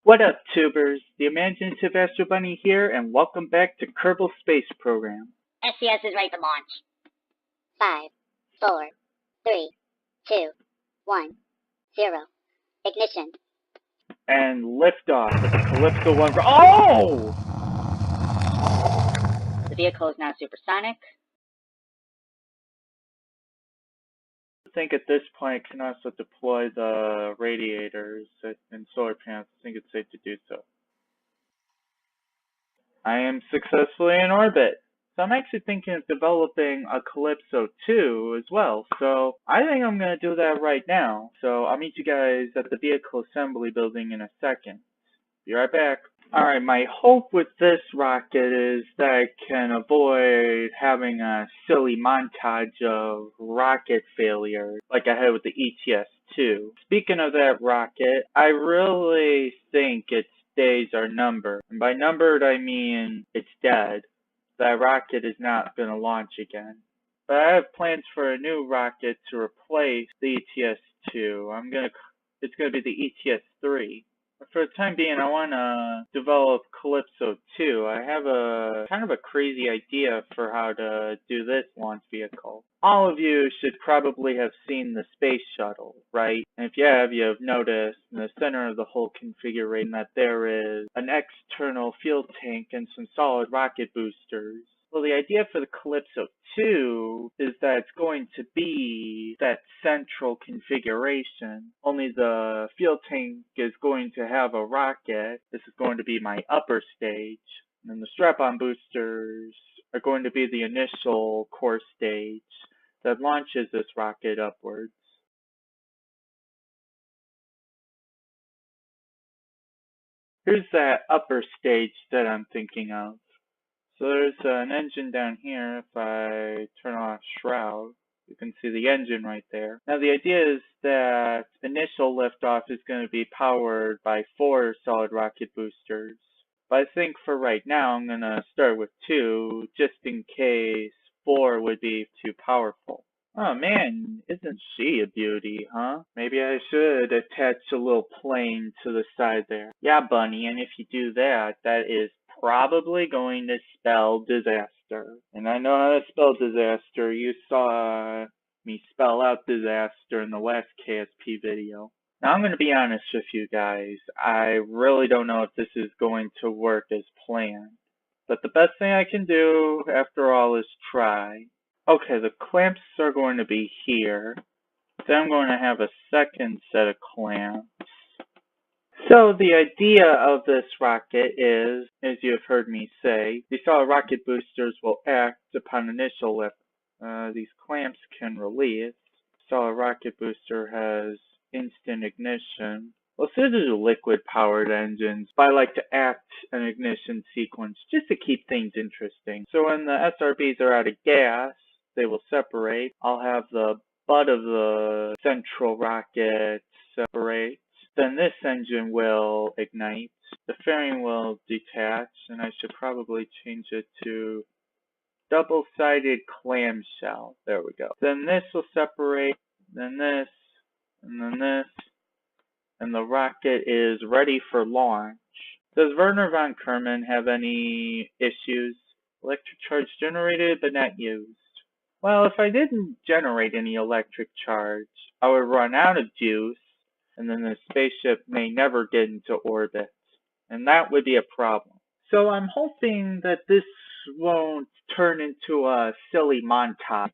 What up, tubers? The imaginative Astro Bunny here, and welcome back to Kerbal Space Program. SCS is ready for launch. 5, 4, 3, 2, 1, 0. Ignition. And liftoff with the Calypso 1. Oh! The vehicle is now supersonic. I think at this point I can also deploy the radiators and solar panels. I think it's safe to do so. I am successfully in orbit. So I'm actually thinking of developing a Calypso 2 as well. So I think I'm going to do that right now. So I'll meet you guys at the vehicle assembly building in a second. Be right back. Alright, my hope with this rocket is that I can avoid having a silly montage of rocket failures like I had with the ETS-2. Speaking of that rocket, I really think its days are numbered. And by numbered, I mean it's dead. That rocket is not going to launch again. But I have plans for a new rocket to replace the ETS-2. It's going to be the ETS-3. For the time being, I want to develop Calypso 2. I have a kind of a crazy idea for how to do this launch vehicle. All of you should probably have seen the space shuttle, right? And if you have noticed in the center of the whole configuration that there is an external fuel tank and some solid rocket boosters. Well, the idea for the Calypso 2 is that it's going to be that central configuration, only the fuel tank is going to have a rocket. This is going to be my upper stage, and then the strap-on boosters are going to be the initial core stage that launches this rocket upwards. Here's that upper stage that I'm thinking of. So there's an engine down here. If I turn off shroud, you can see the engine right there. Now the idea is that initial liftoff is going to be powered by 4 solid rocket boosters. But I think for right now I'm going to start with 2, just in case 4 would be too powerful. Oh man, isn't she a beauty, huh? Maybe I should attach a little plane to the side there. Yeah, Bunny, and if you do that, that is probably going to spell disaster. And I know how to spell disaster. You saw me spell out disaster in the last KSP video. Now I'm going to be honest with you guys. I really don't know if this is going to work as planned. But the best thing I can do, after all, is try. Okay, the clamps are going to be here. Then I'm going to have a second set of clamps. So the idea of this rocket is, as you have heard me say, these solid rocket boosters will act upon initial lift. These clamps can release. Solid rocket booster has instant ignition. Well, so these are liquid-powered engines, but I like to act an ignition sequence just to keep things interesting. So when the SRBs are out of gas, they will separate. I'll have the butt of the central rocket separate. Then this engine will ignite. The fairing will detach, and I should probably change it to double-sided clamshell. There we go. Then this will separate, then this, and then this, and the rocket is ready for launch. Does Werner von Kerman have any issues? Electric charge generated but not used. Well, if I didn't generate any electric charge, I would run out of juice, and then the spaceship may never get into orbit, and that would be a problem. So I'm hoping that this won't turn into a silly montage.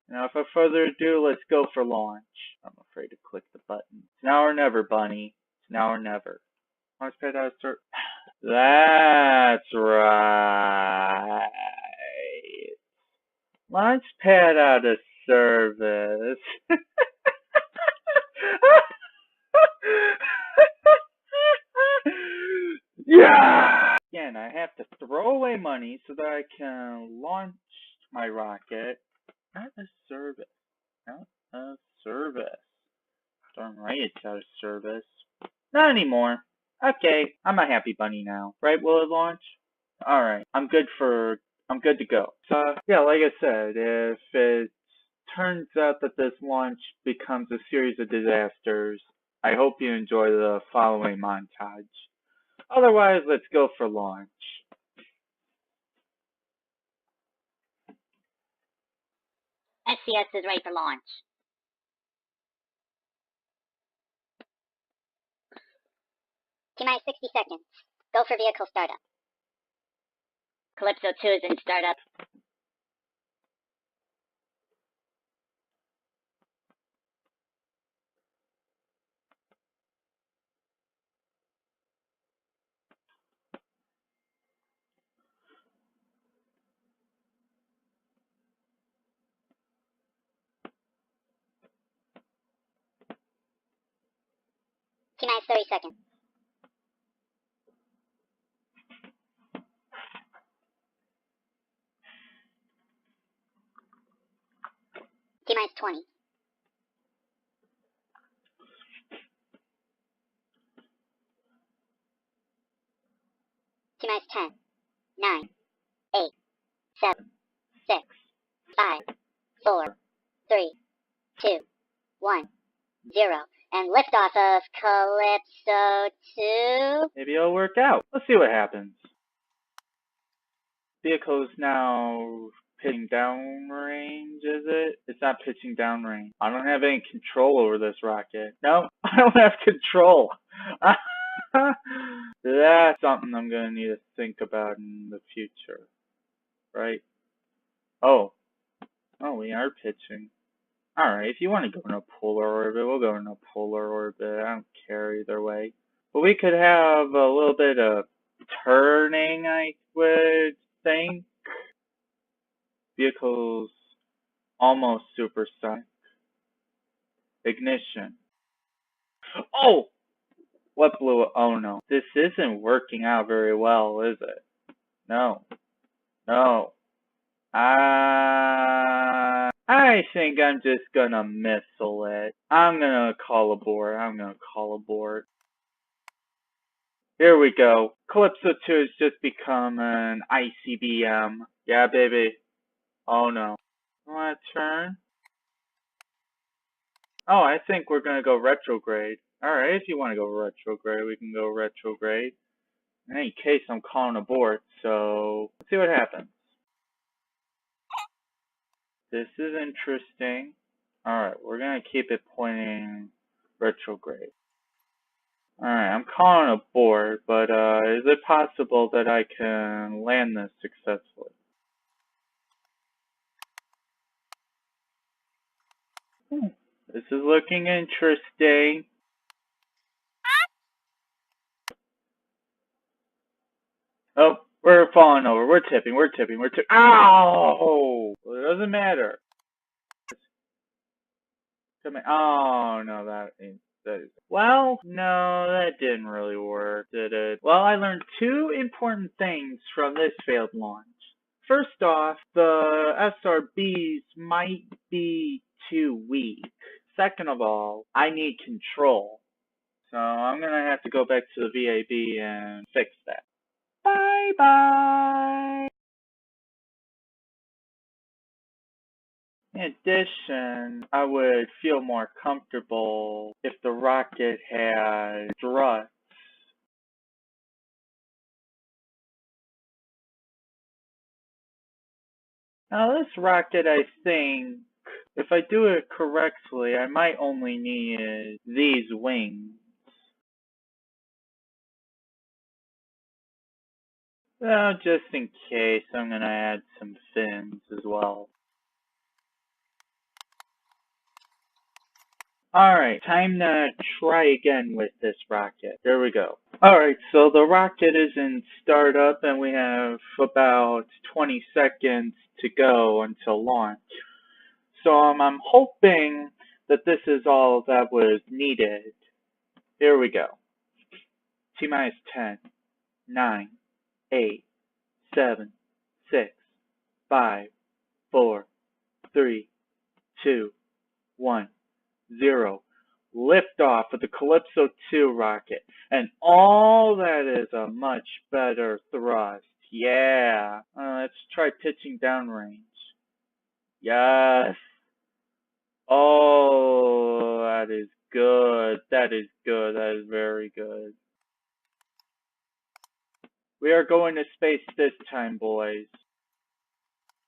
Now, without further ado, let's go for launch. I'm afraid to click the button. It's now or never, Bunny. It's now or never. Launchpad out of start. That's right. Launchpad out of service. Yeah! Again, I have to throw away money so that I can launch my rocket. Out of service. Out of service. Darn right it's out of service. Not anymore. Okay, I'm a happy bunny now. Right, will it launch? Alright, I'm good to go. So, yeah, like I said, if it turns out that this launch becomes a series of disasters, I hope you enjoy the following montage. Otherwise, let's go for launch. SCS is ready for launch. T-minus 60 seconds. Go for vehicle startup. Calypso 2 is in startup. T-minus 30 seconds. T-minus 20. T-minus 10, 9, 8, 7, 6, 5, 4, 3, 2, 1, 0. And liftoff of Calypso 2. Maybe it'll work out. Let's see what happens. Vehicle's now pitching downrange, is it? It's not pitching downrange. I don't have any control over this rocket. No, I don't have control. That's something I'm going to need to think about in the future. Right? Oh, we are pitching. Alright, if you want to go in a polar orbit, we'll go in a polar orbit. I don't care either way. But we could have a little bit of turning, I would think. Vehicle's almost supersonic. Ignition. Oh! What blew it? Oh no. This isn't working out very well, is it? No. No. I think I'm just gonna missile it. I'm gonna call aboard. Here we go. Calypso 2 has just become an ICBM. Yeah, baby. Oh no. Want to turn? Oh, I think we're gonna go retrograde. Alright, if you want to go retrograde, we can go retrograde. In any case, I'm calling abort, so let's see what happens. This is interesting. Alright, we're gonna keep it pointing retrograde. Alright, I'm calling abort, but is it possible that I can land this successfully? This is looking interesting. Oh, we're falling over. We're tipping. Ow! Well, it doesn't matter. Oh, no, that is. Well, no, that didn't really work, did it? Well, I learned two important things from this failed launch. First off, the SRBs might be too weak. Second of all, I need control. So I'm going to have to go back to the VAB and fix that. Bye-bye! In addition, I would feel more comfortable if the rocket had struts. Now this rocket, I think, if I do it correctly, I might only need these wings. Well, just in case, I'm going to add some fins as well. Alright, time to try again with this rocket. Here we go. Alright, so the rocket is in startup and we have about 20 seconds to go until launch. So I'm hoping that this is all that was needed. Here we go. T-minus 10, 9, 8, 7, 6, 5, 4, 3, 2, 1. 0. Liftoff of the Calypso 2 rocket. And all that is a much better thrust. Yeah. Let's try pitching downrange. Yes. Oh, that is good. That is good. That is very good. We are going to space this time, boys.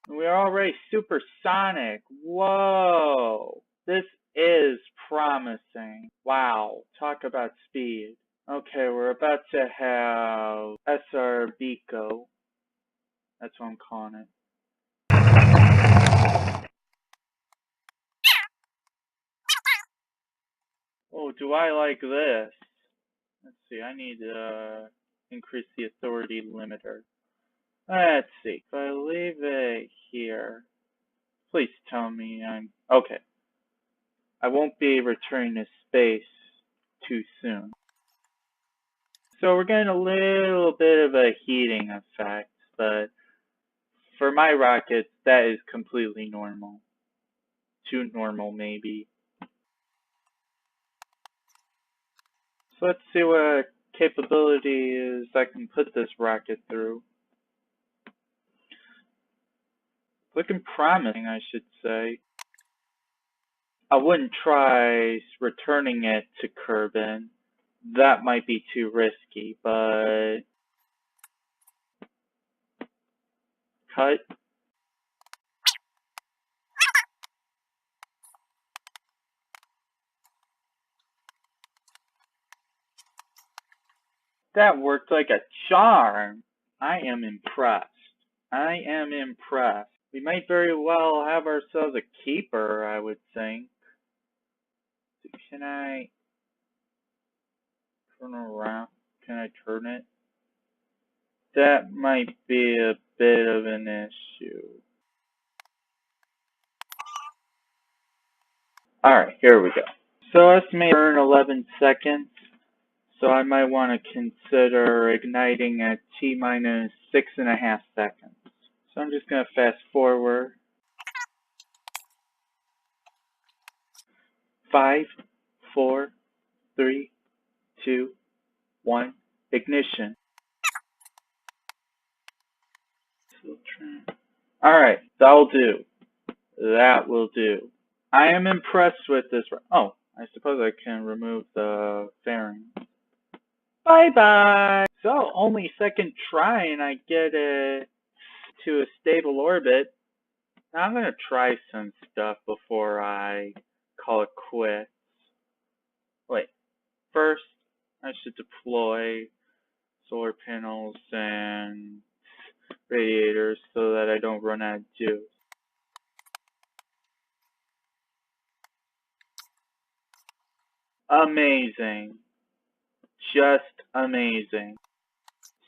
We are already supersonic. Whoa. This is promising. Wow. Talk about speed. Okay, we're about to have SR Bico. That's what I'm calling it. Oh, do I like this? Let's see, I need to increase the authority limiter. Let's see, if I leave it here, please tell me I'm... Okay. I won't be returning to space too soon. So we're getting a little bit of a heating effect, but for my rockets, that is completely normal. Too normal, maybe. So let's see what capabilities I can put this rocket through. Looking promising, I should say. I wouldn't try returning it to Kerbin. That might be too risky, but... Cut. That worked like a charm. I am impressed. I am impressed. We might very well have ourselves a keeper, I would think. Can I turn around? Can I turn it? That might be a bit of an issue. Alright, here we go. So estimate burn 11 seconds. So I might want to consider igniting at T-minus 6.5 seconds. So I'm just going to fast forward. 5, 4, 3, 2, 1, ignition. Alright, that'll do. That will do. I am impressed with this. Oh, I suppose I can remove the fairing. Bye-bye! So, only second try and I get it to a stable orbit. Now I'm going to try some stuff before I call it quits. Wait, first I should deploy solar panels and radiators so that I don't run out of juice. Amazing. Just amazing.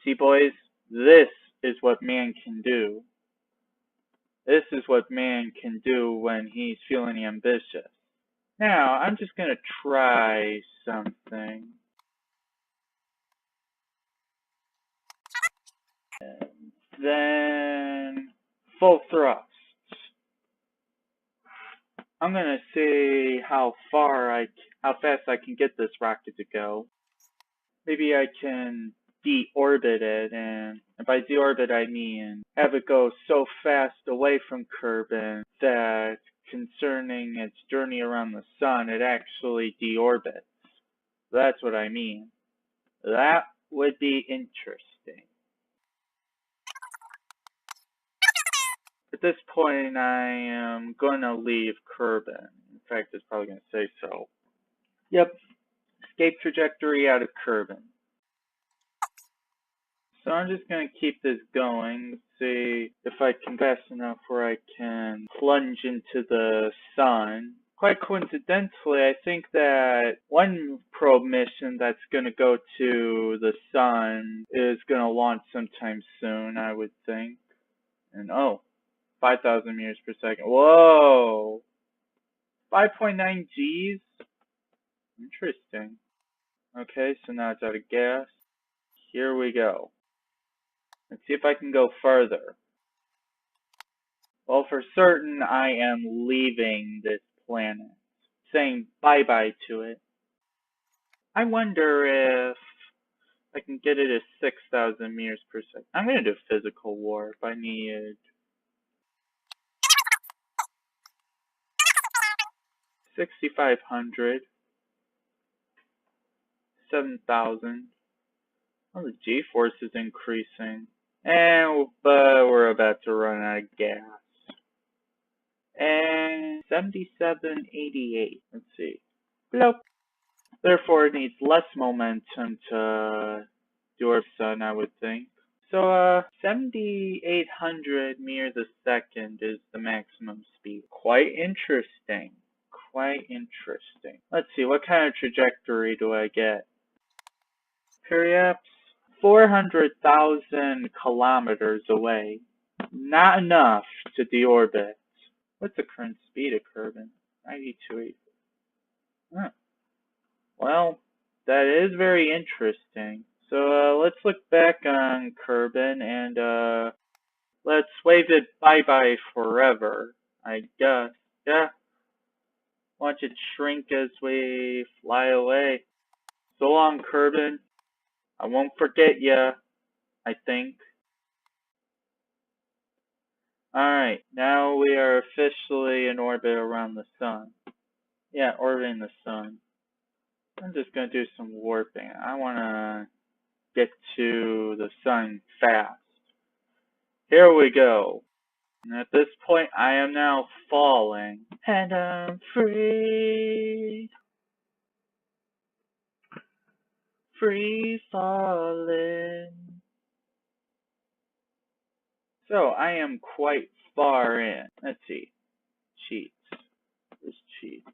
See, boys, this is what man can do. This is what man can do when he's feeling ambitious. Now, I'm just going to try something. And then, full thrust. I'm going to see how fast I can get this rocket to go. Maybe I can deorbit it, and by deorbit I mean have it go so fast away from Kerbin that concerning its journey around the sun, it actually deorbits. That's what I mean. That would be interesting. At this point, I am going to leave Kerbin. In fact, it's probably going to say so. Yep. Escape trajectory out of Kerbin. So I'm just going to keep this going, see if I can fast enough where I can plunge into the sun. Quite coincidentally, I think that one probe mission that's going to go to the sun is going to launch sometime soon, I would think. And 5,000 meters per second. Whoa! 5.9 Gs? Interesting. Okay, so now it's out of gas. Here we go. Let's see if I can go further. Well, for certain, I am leaving this planet. Saying bye-bye to it. I wonder if I can get it at 6,000 meters per second. I'm going to do physical warp. I need 6,500. 7,000. Oh, the G-force is increasing. But we're about to run out of gas. And 7788. Let's see. Bloop. Therefore, it needs less momentum to do our sun, I would think. So, 7,800 meters a second is the maximum speed. Quite interesting. Quite interesting. Let's see, what kind of trajectory do I get? Perhaps 400,000 kilometers away. Not enough to deorbit. What's the current speed of Kerbin? 92.8. Huh. Well, that is very interesting. So let's look back on Kerbin and let's wave it bye-bye forever, I guess. Yeah. Watch it shrink as we fly away. So long, Kerbin. I won't forget ya, I think. Alright, now we are officially in orbit around the sun. Yeah, orbiting the sun. I'm just going to do some warping. I want to get to the sun fast. Here we go. And at this point, I am now falling. And I'm free. Free falling. So, I am quite far in. Let's see. Cheats. This cheats.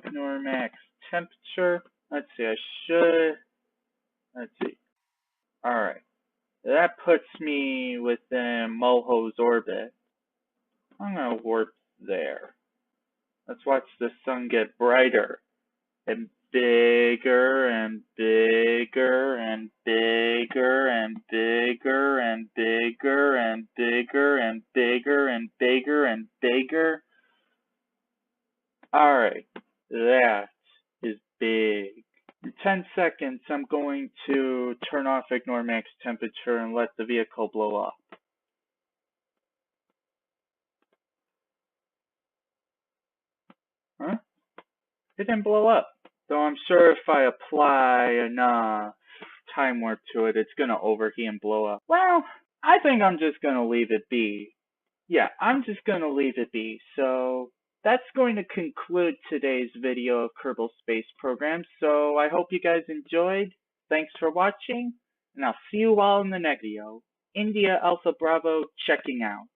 Ignore max temperature. Let's see, let's see. Alright. That puts me within Moho's orbit. I'm gonna warp there. Let's watch the sun get brighter. And bigger and bigger and bigger and bigger and bigger and bigger and bigger and bigger and bigger. Alright. That is big. In 10 seconds, I'm going to turn off ignore max temperature and let the vehicle blow up. Huh? It didn't blow up. Though I'm sure if I apply enough time warp to it, it's going to overheat and blow up. Well, I think I'm just going to leave it be. Yeah, I'm just going to leave it be. So that's going to conclude today's video of Kerbal Space Program. So I hope you guys enjoyed. Thanks for watching, and I'll see you all in the next video. India Alpha Bravo checking out.